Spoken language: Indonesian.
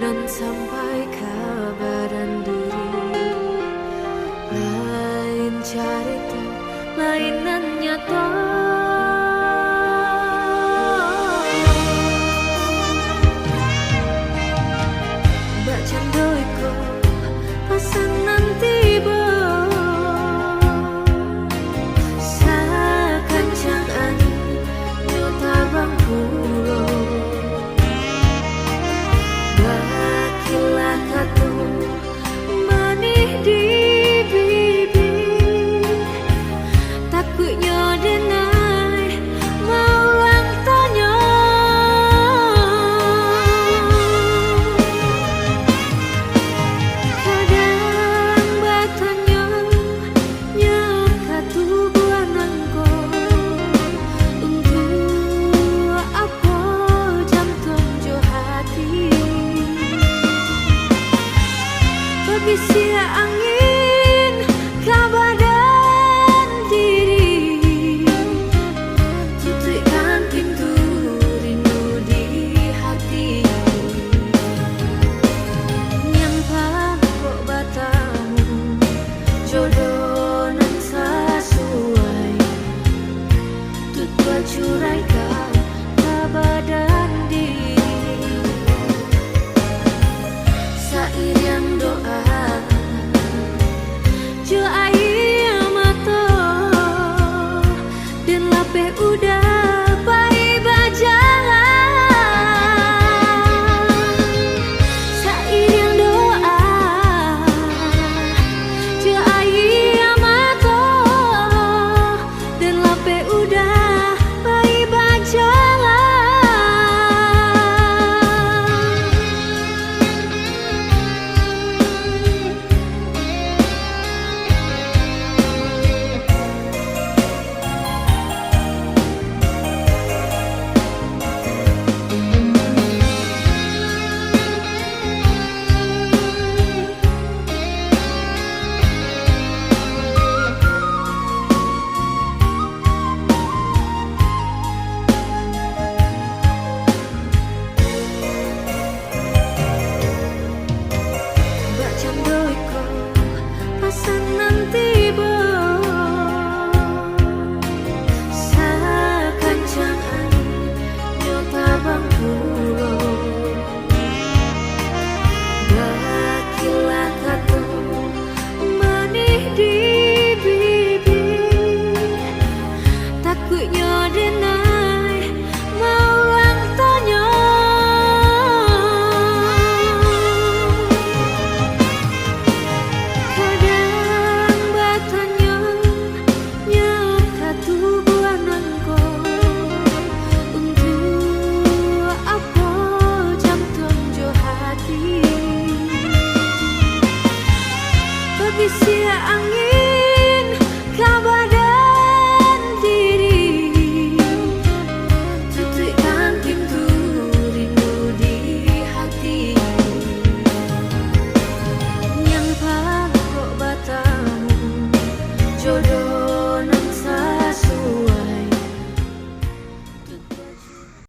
Dan sampai kabaran diri lain carita lainan nyata. Bacan doiko pasangan tiba sakancang angin nyota bang pulau. Manih di bibir takutnya denai mau lang tanya. Kadang batanya nyaka tubuhan angko untuk apa jam tonjo hati. Bisi angin kabadan diri tutupkan pintu rindu di hati. Nyampa kok batamu jodoh nan sesuai tutua curaikan kabadan diri. Sairiang doa jo air mata dan lapeh udah bayi berjalan. Sairiang doa jo air mata dan lapeh udah bayi berjalan. Bisi angin